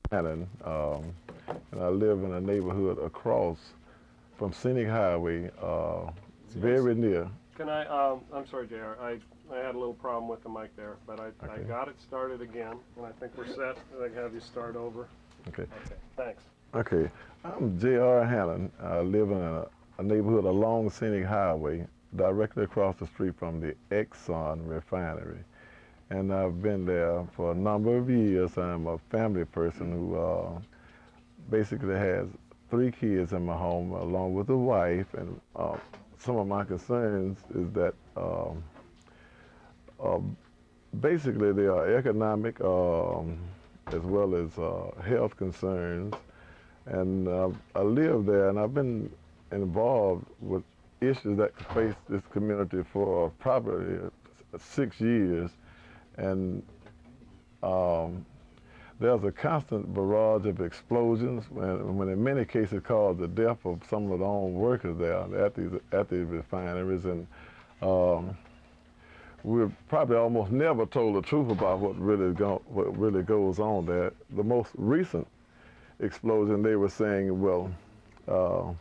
Baton, and I live in a neighborhood across from Scenic Highway, Yes. very near. Can I, I'm sorry, JR. I had a little problem with the mic there, but I Okay, got it started again, and I think we're set. I can have you start over. okay, Okay, thanks. okay. I'm J.R. Hannon. I live in a neighborhood along Scenic Highway, directly across the street from the Exxon refinery. And I've been there for a number of years. I'm a family person who basically has three kids in my home, along with a wife. And some of my concerns is that uh, basically there are economic as well as health concerns. And I live there, and I've been involved with issues that face this community for probably 6 years. And um, there's a constant barrage of explosions, when in many cases cause the death of some of the own workers there at these refineries. And um, we're probably almost never told the truth about what really goes on there. The most recent explosion, they were saying, well, uh,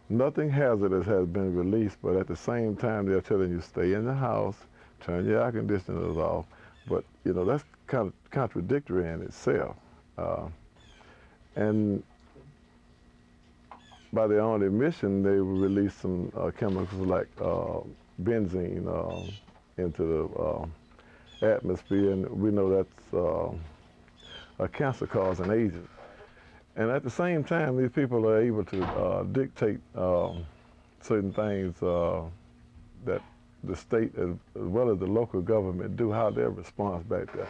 nothing hazardous has been released, but at the same time, they're telling you stay in the house, turn your air conditioners off. But that's kind of contradictory in itself. Uh, and by their own admission, they release some chemicals like benzene into the atmosphere, and we know that's a cancer-causing agent. And at the same time, these people are able to dictate certain things that the state as well as the local government do, how their response back there.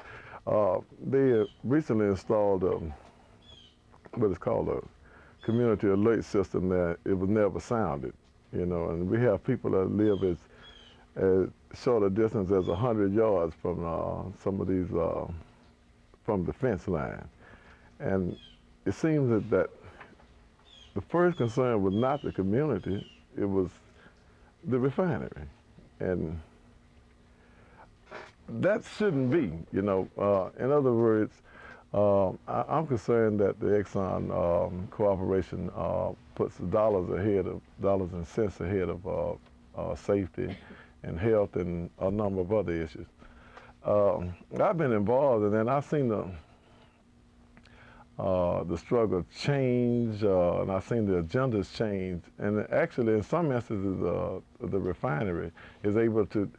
They recently installed what is called a community alert system that it was never sounded, and we have people that live as short a distance as 100 yards from some of these, from the fence line. And it seems that the first concern was not the community, it was the refinery. And that shouldn't be. In other words, I'm concerned that the Exxon Corporation puts dollars and cents ahead of safety and health and a number of other issues. I've been involved, and then I've seen the struggle change, and I've seen the agendas change. And actually, in some instances, the refinery is able to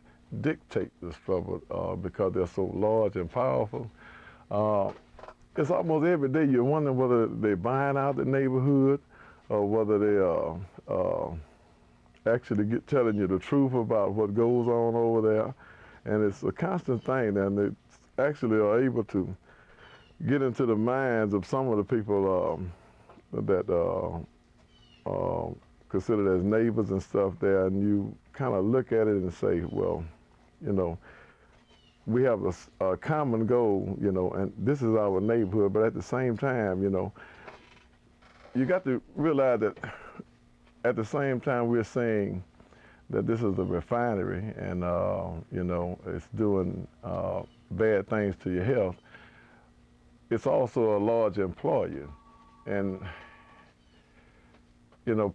dictate the struggle because they're so large and powerful. Uh, it's almost every day you're wondering whether they're buying out the neighborhood or whether they are actually telling you the truth about what goes on over there. And it's a constant thing, and they actually are able to get into the minds of some of the people that considered as neighbors and stuff there, and you kind of look at it and say, well, you know, we have a common goal, and this is our neighborhood, but at the same time, you got to realize that at the same time we're saying that this is a refinery and, it's doing bad things to your health. It's also a large employer. And,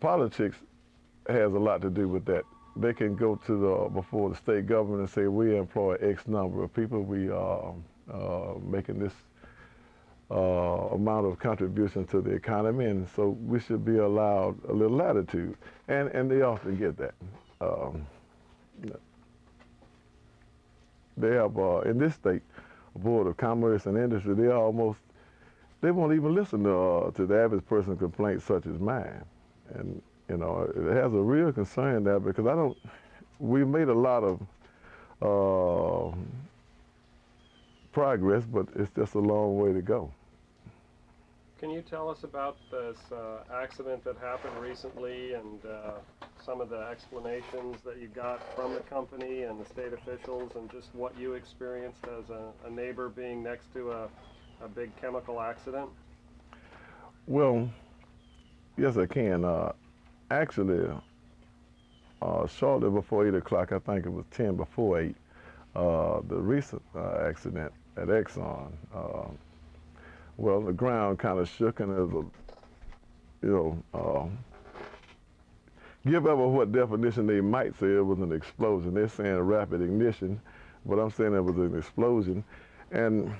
politics has a lot to do with that. They can go to before the state government and say, we employ X number of people, we are making this amount of contribution to the economy, and so we should be allowed a little latitude. And they often get that. Um, they have, in this state, a Board of Commerce and Industry, they won't even listen to the average person's complaints such as mine. And, it has a real concern there because we made a lot of progress, but it's just a long way to go. Can you tell us about this accident that happened recently and some of the explanations that you got from the company and the state officials and just what you experienced as a neighbor being next to a big chemical accident? Well, yes, I can. Actually, shortly before 8 o'clock, I think it was 10 before 8, the recent accident at Exxon, Well, the ground kind of shook, and there was a, give over what definition they might say, it was an explosion. They're saying a rapid ignition, but I'm saying it was an explosion. And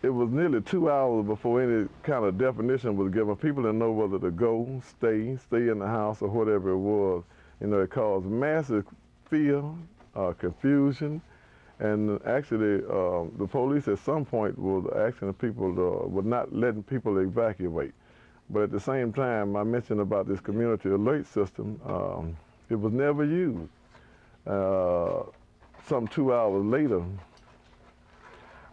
it was nearly 2 hours before any kind of definition was given. People didn't know whether to go, stay in the house, or whatever it was. It caused massive fear, confusion, and actually the police at some point was asking the people, were not letting people evacuate. But at the same time, I mentioned about this community alert system. It was never used. Some 2 hours later,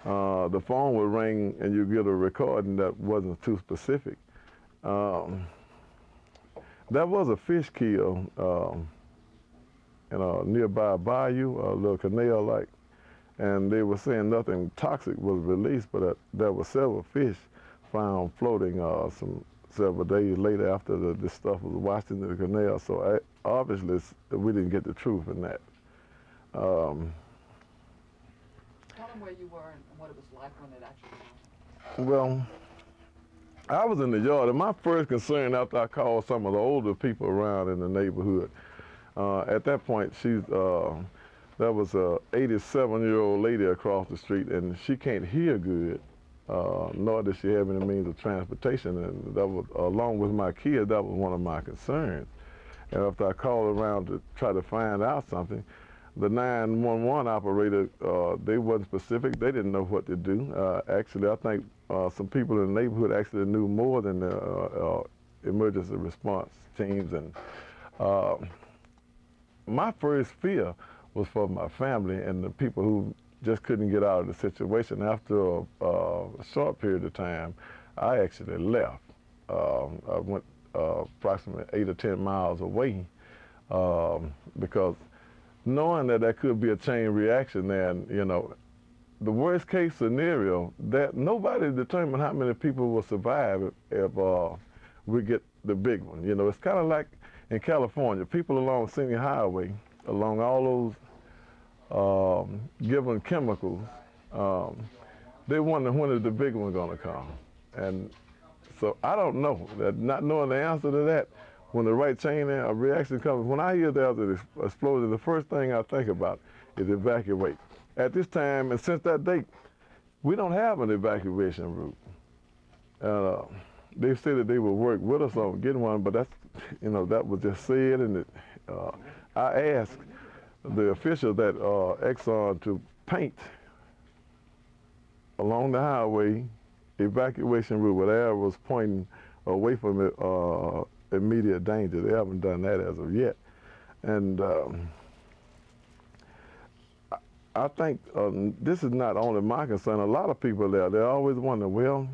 the phone would ring and you get a recording that wasn't too specific. There was a fish kill in a nearby bayou, a little canal-like, and they were saying nothing toxic was released, but there were several fish found floating several days later after this stuff was washed into the canal. So obviously we didn't get the truth in that. Tell them where you were and what it was like when it actually happened. Well, I was in the yard, and my first concern after I called some of the older people around in the neighborhood, at that point, there was a 87-year-old lady across the street, and she can't hear good, nor does she have any means of transportation. And that was, along with my kids, that was one of my concerns. And after I called around to try to find out something, the 911 operator, they wasn't specific. They didn't know what to do. Actually, I think some people in the neighborhood actually knew more than the emergency response teams. And my first fear was for my family and the people who just couldn't get out of the situation. After a short period of time, I actually left. I went approximately 8 or 10 miles away because knowing that there could be a chain reaction there, and the worst case scenario, that nobody determined how many people will survive if we get the big one. It's kind of like in California, people along Senior Highway, along all those given chemicals, they wonder when is the big one going to come. And so I don't know, that not knowing the answer to that, when the right chain reaction comes, when I hear there's an explosion, the first thing I think about is evacuate. At this time, and since that date, we don't have an evacuation route. They said that they would work with us on getting one, but that's, that was just said, and I asked the official at Exxon to paint along the highway evacuation route where arrows pointing away from immediate danger. They haven't done that as of yet. And I think this is not only my concern. A lot of people there, they always wonder, well,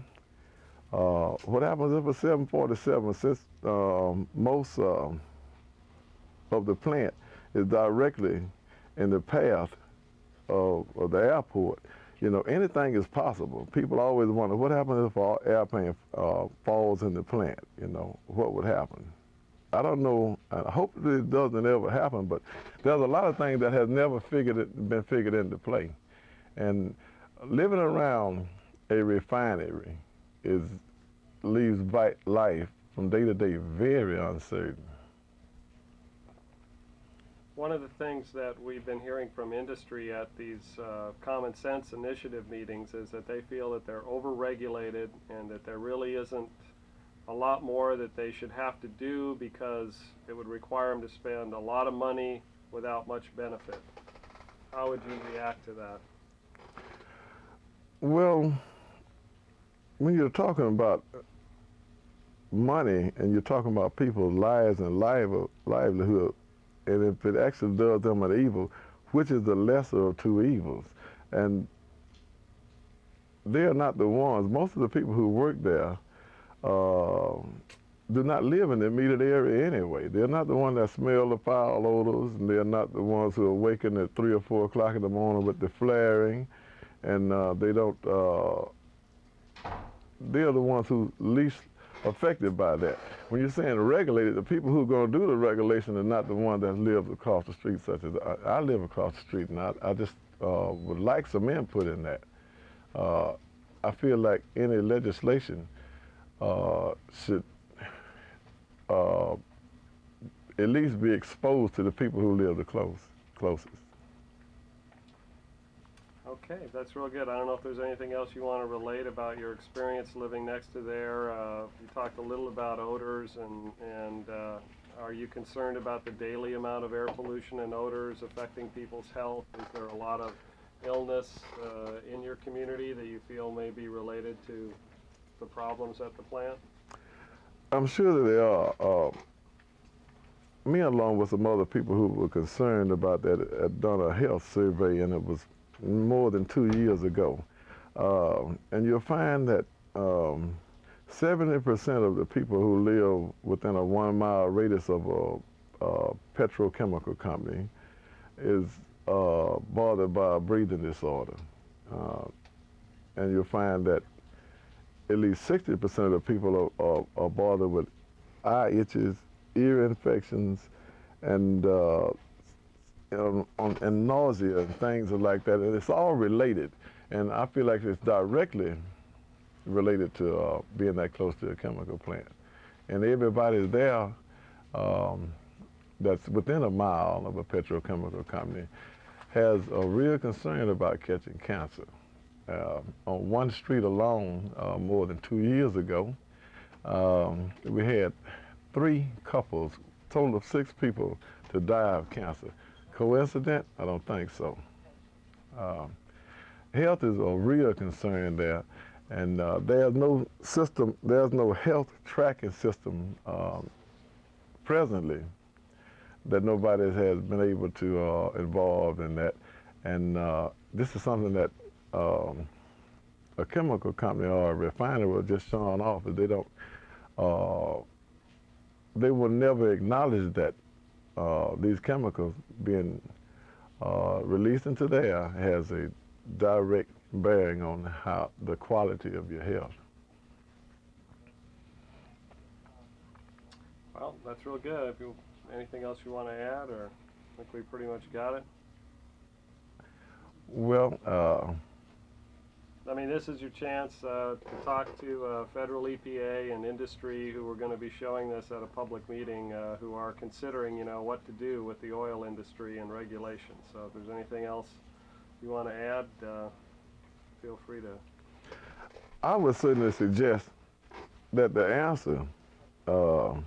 what happens if a 747, since most of the plant is directly in the path of the airport, anything is possible. People always wonder, what happens if an airplane falls in the plant? What would happen? I don't know. I hope that it doesn't ever happen, but there's a lot of things that has never been figured into play. And living around a refinery leaves life from day to day very uncertain. One of the things that we've been hearing from industry at these common sense initiative meetings is that they feel that they're overregulated and that there really isn't a lot more that they should have to do because it would require them to spend a lot of money without much benefit. How would you react to that? Well, when you're talking about money and you're talking about people's lives and livelihood, and if it actually does them an evil, which is the lesser of two evils? And they're not the ones. Most of the people who work there do not live in the immediate area anyway. They're not the ones that smell the foul odors, and they're not the ones who awaken at 3 or 4 o'clock in the morning with the flaring, and they don't, they're the ones who least affected by that. When you're saying regulated, the people who are going to do the regulation are not the ones that live across the street, such as I live across the street, and I just would like some input in that. I feel like any legislation should uh, at least be exposed to the people who live the closest. Okay, that's real good. I don't know if there's anything else you want to relate about your experience living next to there. You talked a little about odors, and are you concerned about the daily amount of air pollution and odors affecting people's health? Is there a lot of illness in your community that you feel may be related to the problems at the plant? I'm sure that there are. Me, along with some other people who were concerned about that, had done a health survey, and it was more than 2 years ago. And you'll find that 70% of the people who live within a 1-mile radius of a petrochemical company is bothered by a breathing disorder. And you'll find that at least 60% of the people are bothered with eye itches, ear infections, and and nausea and things like that. And it's all related. And I feel like it's directly related to being that close to a chemical plant. And everybody there that's within a mile of a petrochemical company has a real concern about catching cancer. On one street alone, more than 2 years ago, we had 3 couples, total of 6 people, to die of cancer. Coincident? I don't think so. Health is a real concern there, and there's no system, there's no health tracking system presently that nobody has been able to involve in that. And this is something that a chemical company or a refinery will just shun off. If they don't, they will never acknowledge that these chemicals being released into the air has a direct bearing on how the quality of your health. Well, that's real good. If you, anything else you want to add, or I think we pretty much got it? Well, I mean, this is your chance to talk to federal EPA and industry who are going to be showing this at a public meeting, who are considering, you know, what to do with the oil industry and regulations. So if there's anything else you want to add, feel free to. I would certainly suggest that the answer to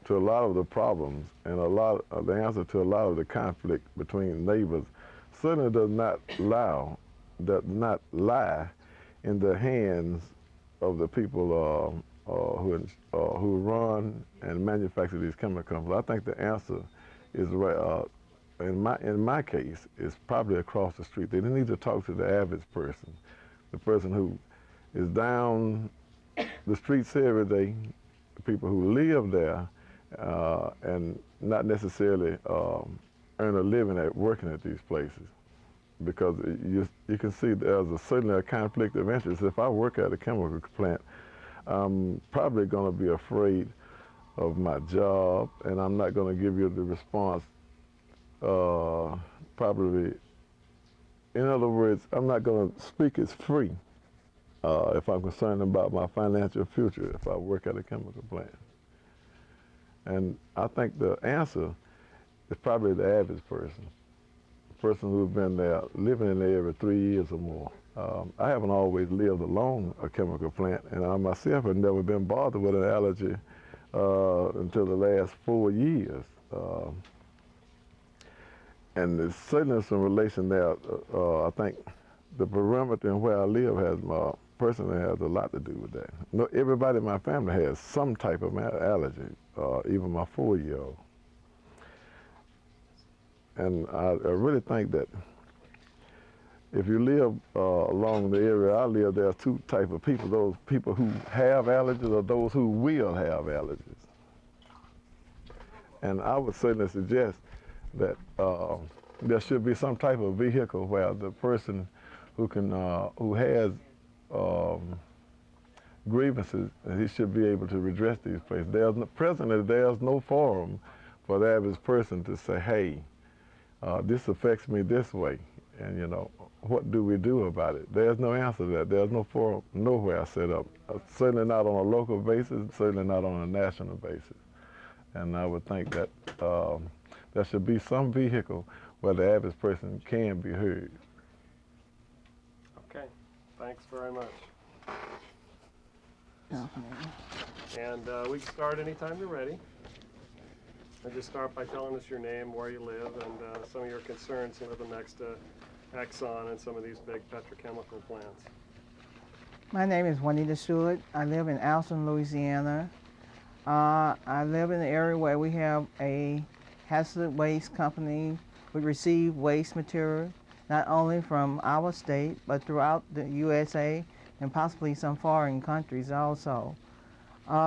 a lot of the problems and a lot of the answer to a lot of the conflict between neighbors certainly does not lie in the hands of the people who run and manufacture these chemical companies. I think the answer is right. In my case, is probably across the street. They need to talk to the average person, the person who is down the streets every day, the people who live there, and not necessarily earn a living at working at these places. Because you can see there's certainly a conflict of interest. If I work at a chemical plant, I'm probably going to be afraid of my job, and I'm not going to give you the response probably. In other words, I'm not going to speak as free if I'm concerned about my financial future if I work at a chemical plant. And I think the answer is probably the average person. Person who's been there, living in there every 3 years or more. I haven't always lived along a chemical plant, and I myself have never been bothered with an allergy until the last 4 years. And there's certainly some relation there. I think the perimeter and where I live personally has a lot to do with that. No, everybody in my family has some type of allergy, even my 4-year-old. And I really think that if you live along the area I live, there are 2 types of people: those people who have allergies or those who will have allergies. And I would certainly suggest that there should be some type of vehicle where the person who has grievances, he should be able to redress these places. Presently, there's no forum for the average person to say, hey, this affects me this way, And you know, what do we do about it? There's no answer to that. There's no forum nowhere set up. Certainly not on a local basis. Certainly not on a national basis. And I would think that there should be some vehicle where the average person can be heard. Okay, thanks very much. And we can start anytime you're ready. And just start by telling us your name, where you live, and some of your concerns living next to Exxon and some of these big petrochemical plants. My name is Juanita Stewart. I live in Alston, Louisiana. I live in an area where we have a hazardous waste company. We receive waste material not only from our state, but throughout the USA and possibly some foreign countries also.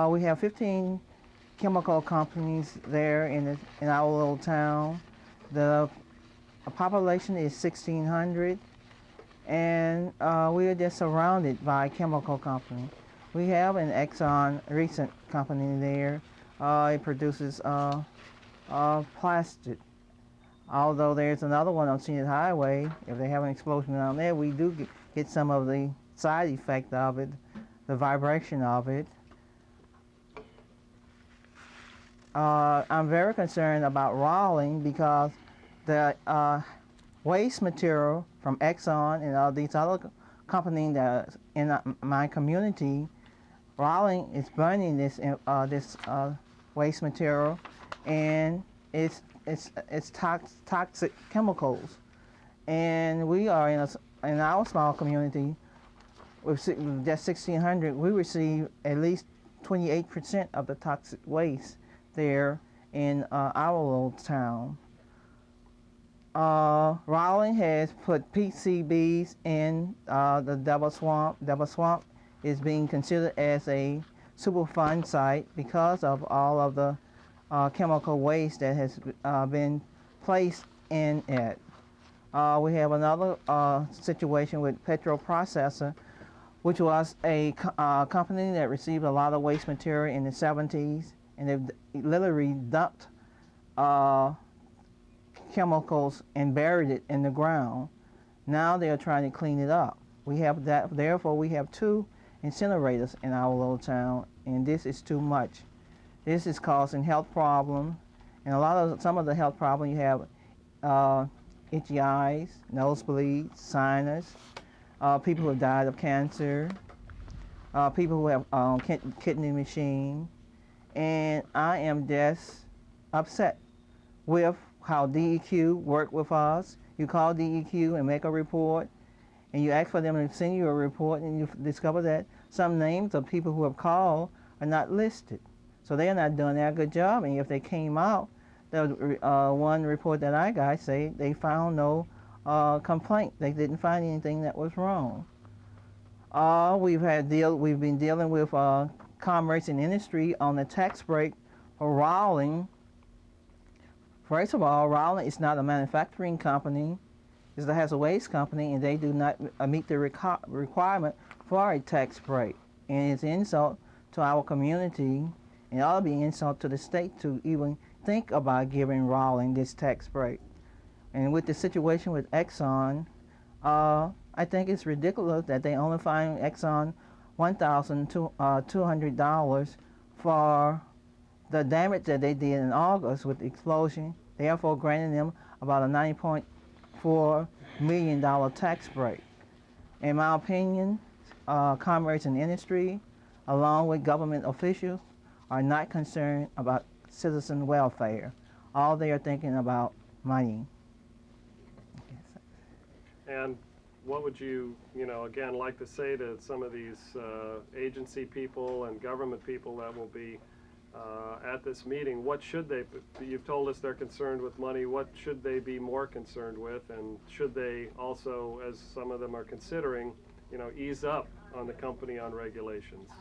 We have 15 chemical companies there in our little town. The population is 1,600, and we are just surrounded by chemical companies. We have an Exxon recent company there. It produces plastic. Although there's another one on Scenic Highway, if they have an explosion down there, we do get some of the side effect of it, the vibration of it. I'm very concerned about Rawling because the waste material from Exxon and all these other companies that are in my community, Rawling is burning this waste material, and it's toxic chemicals. And we are in our small community with just 1,600. We receive at least 28% of the toxic waste there in our little town. Rawling has put PCBs in the Double Swamp. Double Swamp is being considered as a Superfund site because of all of the chemical waste that has been placed in it. We have another situation with Petro Processor, which was a company that received a lot of waste material in the 70s, and they've literally dumped chemicals and buried it in the ground. Now they're trying to clean it up. We have that, therefore we have 2 incinerators in our little town, and this is too much. This is causing health problems, and some of the health problems you have itchy eyes, nosebleeds, sinus, people who have died of cancer, people who have kidney machine, and I am just upset with how DEQ worked with us. You call DEQ and make a report, and you ask for them to send you a report, and you discover that some names of people who have called are not listed. So they are not doing their good job, and if they came out, the one report that I got say they found no complaint. They didn't find anything that was wrong. We've been dealing with Commerce and Industry on the tax break for Rawling. First of all, Rawling is not a manufacturing company. It's a hazardous waste company, and they do not meet the requirement for a tax break. And it's an insult to our community, and it ought to be an insult to the state to even think about giving Rawling this tax break. And with the situation with Exxon, I think it's ridiculous that they only fined Exxon $1,200 for the damage that they did in August with the explosion, therefore granting them about a $9.4 million tax break. In my opinion, Commerce and Industry, along with government officials, are not concerned about citizen welfare. All they are thinking about money. And what would you, again, like to say to some of these agency people and government people that will be at this meeting? What should they, you've told us they're concerned with money, what should they be more concerned with? And should they also, as some of them are considering, ease up on the company on regulations?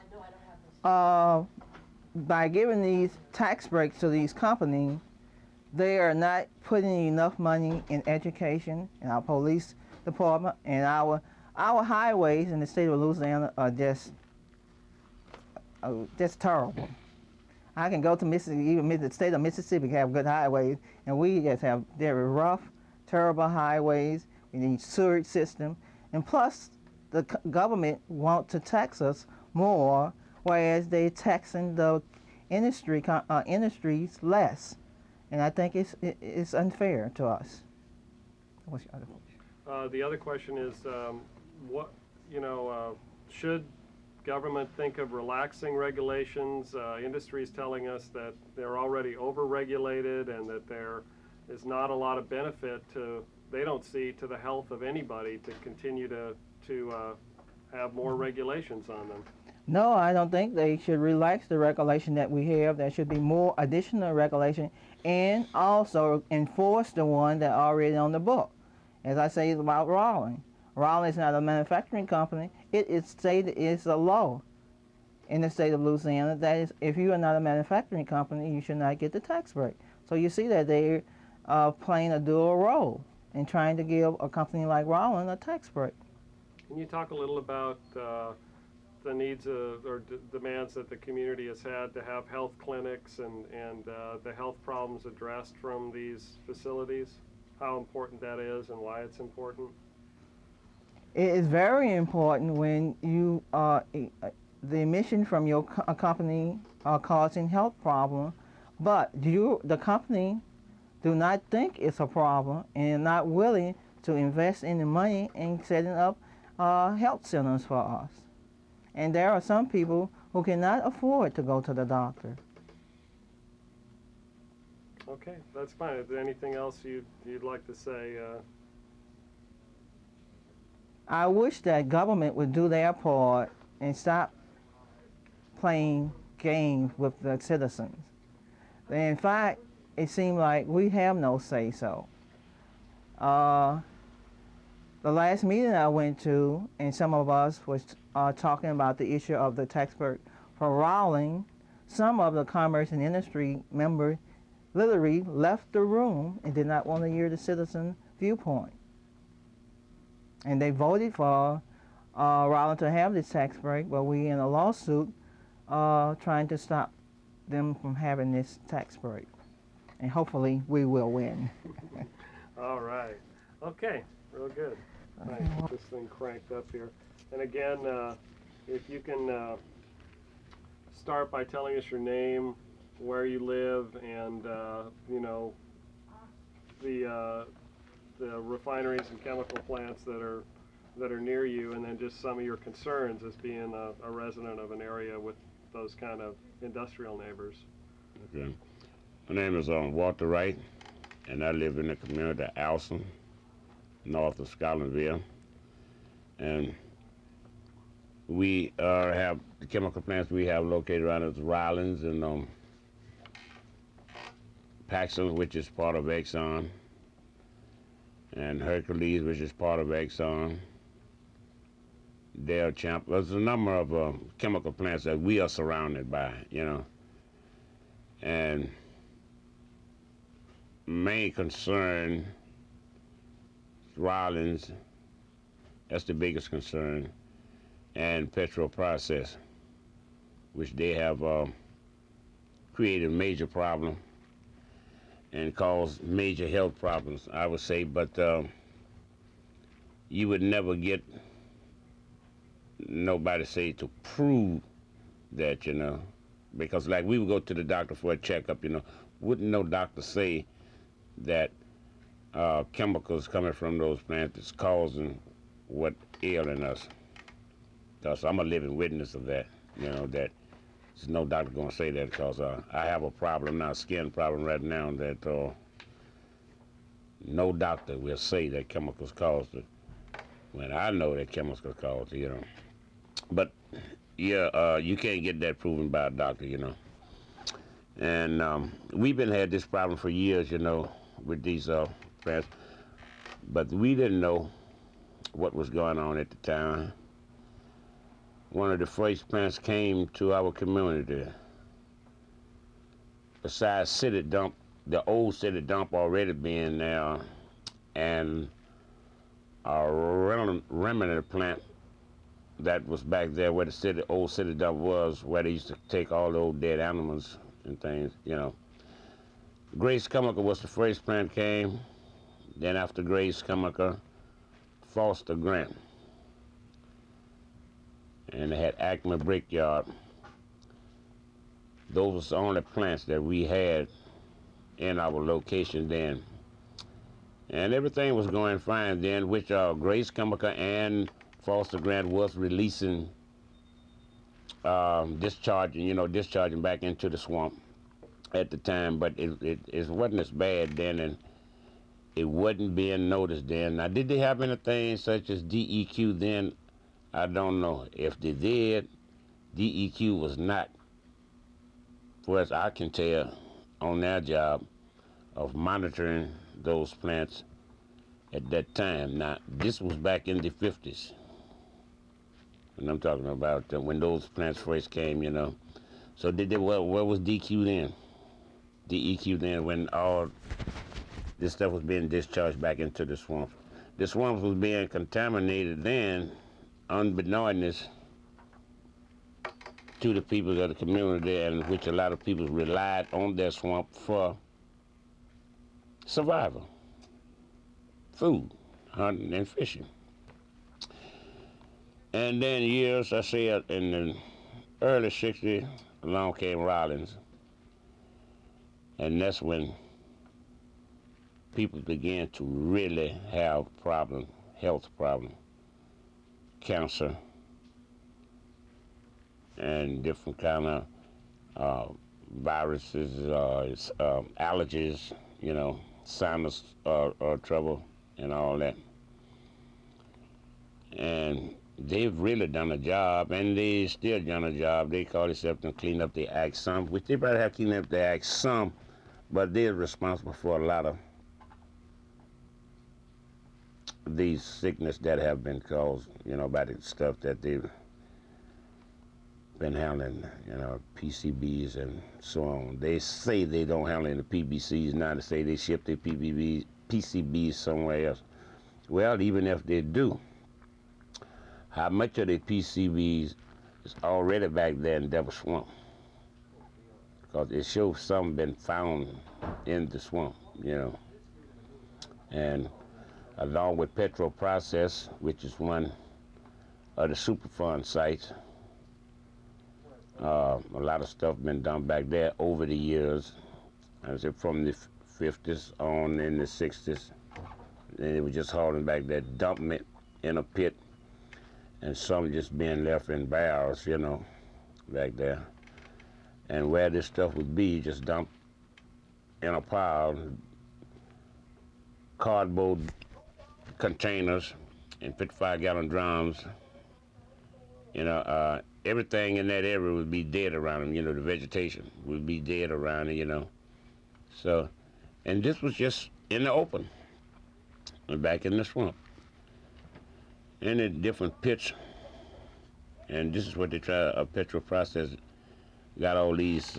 By giving these tax breaks to these companies, they are not putting enough money in education, in our police department, and our highways in the state of Louisiana are just terrible. I can go to Mississippi, even the state of Mississippi have good highways, and we just have very rough, terrible highways we need sewage system, and plus the government want to tax us more, whereas they taxing the industries less, and I think it's unfair to us. What's your other question? The other question is, what, should government think of relaxing regulations? Industry is telling us that they're already over-regulated and that there is not a lot of benefit they don't see to the health of anybody to continue to have more regulations on them. No, I don't think they should relax the regulation that we have. There should be more additional regulation and also enforce the one that already on the book. As I say about Rawlings. Rawlings is not a manufacturing company. It is stated it's a law in the state of Louisiana that is, if you are not a manufacturing company, you should not get the tax break. So you see that they're playing a dual role in trying to give a company like Rawlings a tax break. Can you talk a little about the needs or demands that the community has had to have health clinics and the health problems addressed from these facilities? How important that is and why it's important? It is very important when you the emission from your company are causing health problems, but the company do not think it's a problem and are not willing to invest in the money in setting up health centers for us. And there are some people who cannot afford to go to the doctor. Okay, that's fine. Is there anything else you'd like to say? I wish that government would do their part and stop playing games with the citizens. In fact, it seems like we have no say-so. The last meeting I went to, and some of us was talking about the issue of the tax break for Rawlings, some of the commerce and industry members literally left the room and did not want to hear the citizen viewpoint. And they voted for Rawlings to have this tax break, but we in a lawsuit trying to stop them from having this tax break. And hopefully we will win. All right. Okay, real good. Nice. Get this thing cranked up here. And again, if you can start by telling us your name, where you live, and the refineries and chemical plants that are near you, and then just some of your concerns as being a resident of an area with those kind of industrial neighbors. Okay. My name is Walter Wright, and I live in the community of Alson, north of Scotlandville. And we have the chemical plants we have located around us, Rawlings and Paxson, which is part of Exxon, and Hercules, which is part of Exxon. Darrel Champ. There's a number of chemical plants that we are surrounded by, and main concern, Rawlings, that's the biggest concern, and petrol process, which they have created a major problem and caused major health problems, I would say. But you would never get nobody say to prove that, because like we would go to the doctor for a checkup, wouldn't no doctor say that chemicals coming from those plants is causing what ailing us. So I'm a living witness of that, that there's no doctor going to say that, because I have a problem now, skin problem right now, that no doctor will say that chemicals caused it, when I know that chemicals caused it, But, yeah, you can't get that proven by a doctor, And we've had this problem for years, with these plants, but we didn't know what was going on at the time. One of the first plants came to our community. Besides city dump, the old city dump already being there, and a remnant plant that was back there where the old city dump was, where they used to take all the old dead animals and things, Grace Chemical was the first plant came. Then after Grace Chemical, Foster Grant. And they had Acme Brickyard. Those was the only plants that we had in our location then. And everything was going fine then, which Grace Chemical and Foster Grant was releasing, discharging back into the swamp at the time, but it wasn't as bad then, and it wasn't being noticed then. Now, did they have anything such as DEQ then? I don't know. If they did, DEQ was not, for as I can tell, on their job of monitoring those plants at that time. Now, this was back in the 50s. And I'm talking about when those plants first came, you know. So where was DQ then? DEQ then, when all this stuff was being discharged back into the swamp. The swamp was being contaminated then, unbeknownst to the people of the community, and which a lot of people relied on their swamp for survival, food, hunting and fishing. And then years, I said, in the early 60s, along came Rollins. And that's when people began to really have problems, health problems, cancer, and different kind of viruses, allergies, you know, sinus trouble and all that. And they've really done a job, and they still done a job. They call themselves to clean up the act some, which they probably have cleaned up the act some, but they're responsible for a lot of these sickness that have been caused, you know, by the stuff that they've been handling, you know, PCBs and so on. They say they don't handle any PBCs now. They say they ship their PCBs somewhere else. Well, even if they do, how much of the PCBs is already back there in Devil Swamp? Because it shows some been found in the swamp, you know. And along with Petro Process, which is one of the Superfund sites, a lot of stuff been done back there over the years. I said from the 50s on in the 60s. And they were just hauling back there, dumping it in a pit, and some just being left in barrels, you know, back there. And where this stuff would be, just dumped in a pile, cardboard containers and 55-gallon drums. You know, everything in that area would be dead around them. You know, the vegetation would be dead around it, you know. So, and this was just in the open, back in the swamp. And in different pits. And this is what they try, a Petro Process got all these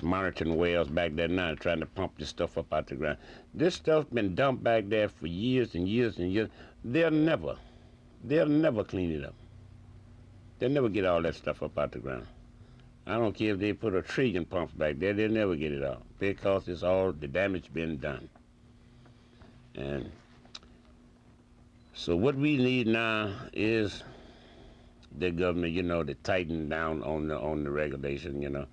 monitoring wells back there now, trying to pump this stuff up out the ground. This stuff's been dumped back there for years and years and years. They'll never clean it up. They'll never get all that stuff up out the ground. I don't care if they put $1 trillion pumps back there, they'll never get it out, because it's all the damage been done. And so what we need now is the government, you know, to tighten down on the regulation, you know.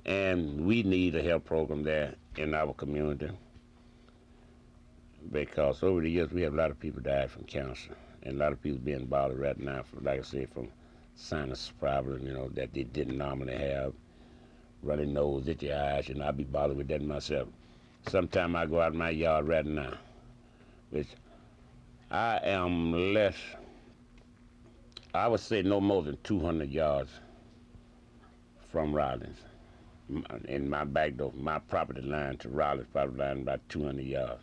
And we need a health program there in our community, because over the years we have a lot of people died from cancer, and a lot of people being bothered right now from, like I said, from sinus problems, you know, that they didn't normally have, running nose, itchy eyes, you know. I be bothered with that myself. Sometimes I go out in my yard right now, which I am less, I would say no more than 200 yards from Rollins. In my back door, my property line to Rollins property line, about 200 yards.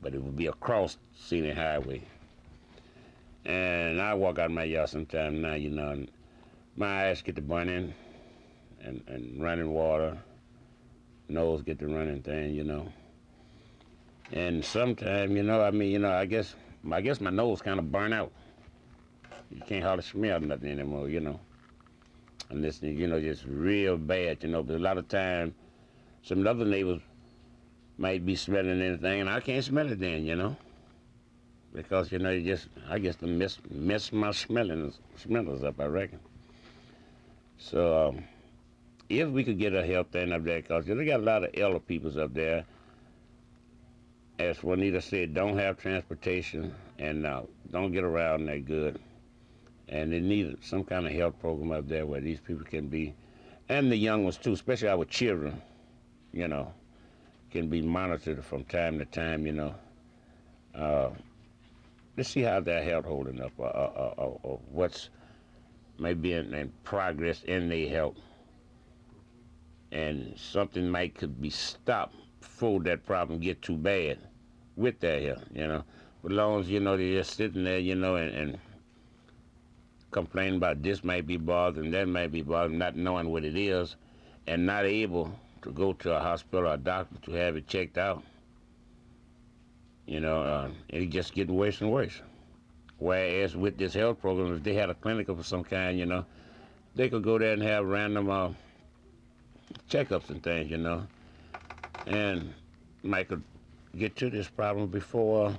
But it would be across scenic highway. And I walk out my yard sometime now, you know, and my eyes get to burning and running water, nose get to running thing, you know. And sometimes, you know, I mean, you know, I guess my nose kind of burn out. You can't hardly smell nothing anymore, you know. And this, you know, just real bad, you know. But a lot of times, some other neighbors might be smelling anything, and I can't smell it then, you know. because you know, I guess the mess my smellers up, I reckon. So if we could get a help thing up there, because they got a lot of elder peoples up there, as Juanita said, don't have transportation and don't get around that good. And they need some kind of health program up there where these people can be, and the young ones too, especially our children, you know, can be monitored from time to time, you know. Let's see how their health holding up, or what's maybe in progress in their health. And something could be stopped before that problem get too bad with their health, you know. But as long as, you know, they're just sitting there, you know, and complaining about this might be bothering, that might be bothering, not knowing what it is, and not able to go to a hospital or a doctor to have it checked out, you know, it's just getting worse and worse. Whereas with this health program, if they had a clinic of some kind, you know, they could go there and have random checkups and things, you know, and might could get to this problem before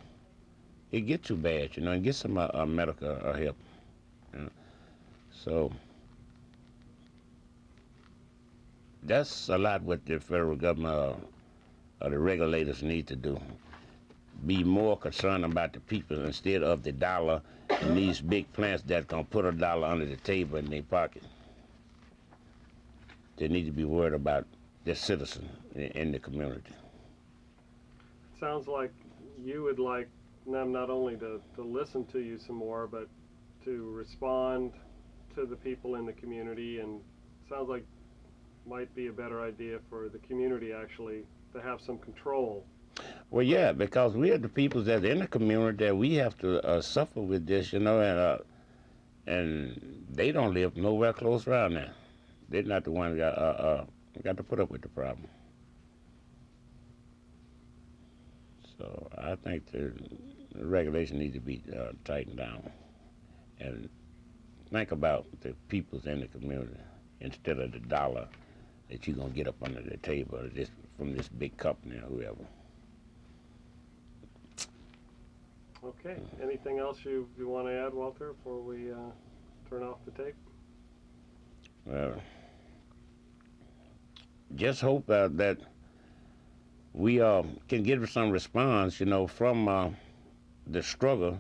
it get too bad, you know, and get some medical help. You know? So that's a lot what the federal government or the regulators need to do. Be more concerned about the people instead of the dollar and these big plants that's gonna put a dollar under the table in their pocket. They need to be worried about their citizens in the community. Sounds like you would like them not only to listen to you some more, but to respond to the people in the community, and sounds like might be a better idea for the community actually to have some control. Well, yeah, because we are the people that are in the community that we have to suffer with this, you know, and they don't live nowhere close around there. They're not the ones that got to put up with the problem. So I think the regulation needs to be tightened down, and think about the peoples in the community instead of the dollar that you're gonna get up under the table from this big company or whoever. Okay. Anything else you want to add, Walter, before we turn off the tape? Well, just hope that we can get some response, you know, from the struggle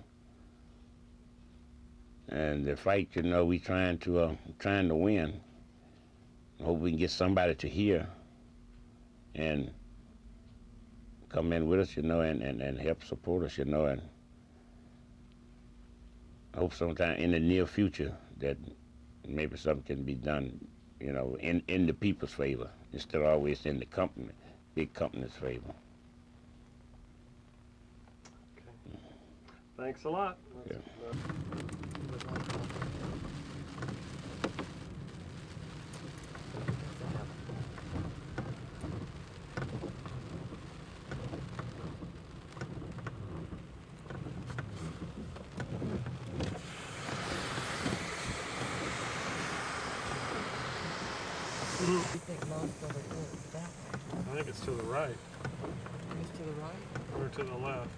and the fight. You know, we trying to win. I hope we can get somebody to hear and come in with us, you know, and help support us, you know, and I hope sometime in the near future that maybe something can be done, you know, in the people's favor instead of always in the big company's favor. Okay. Thanks a lot. Yeah. You think most of it is that way? I think it's to the right It's to the right? or to the left.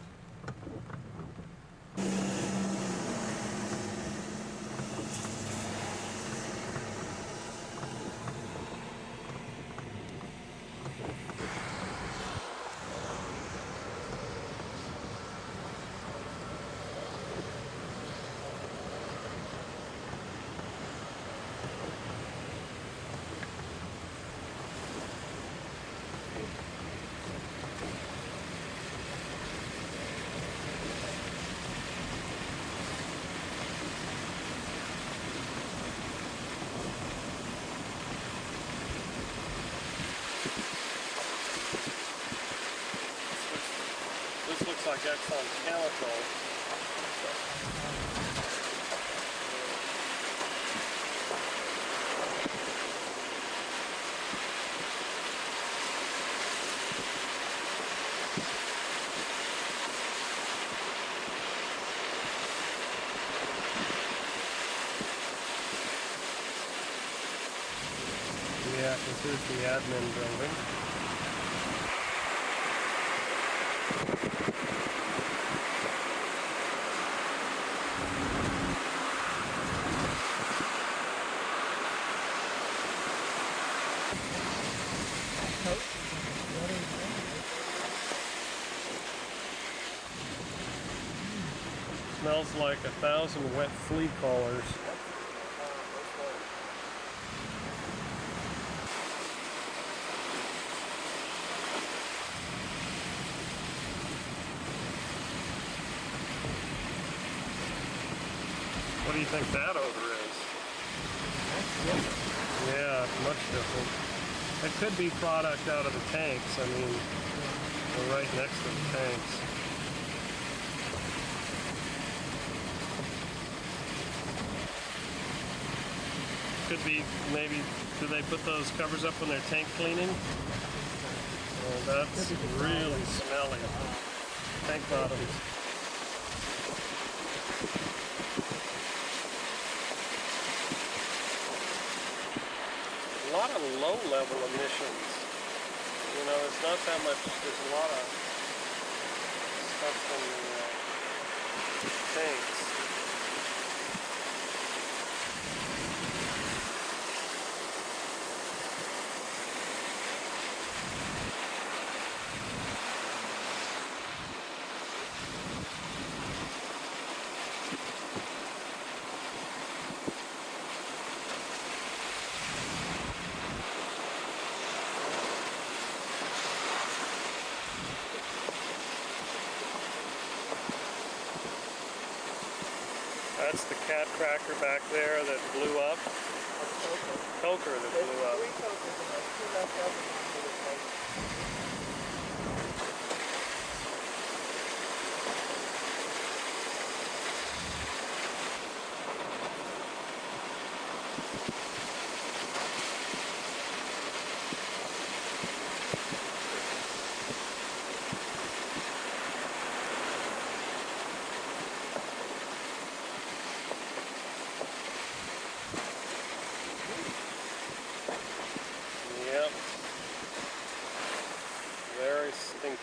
This looks like Exxon Chemical. Yeah, this is the admin building. Smells like 1,000 wet flea collars. What do you think that odor is? Yeah, it's much different. It could be product out of the tanks. I mean, we're right next to the tanks. Could be, maybe, do they put those covers up when they're tank cleaning? Oh, that's really smelly. Tank bottoms. A lot of low-level emissions. You know, it's not that much. There's a lot of stuff from the tanks. That's the cat cracker back there that blew up. Coker that blew up. Yep. Very stinky.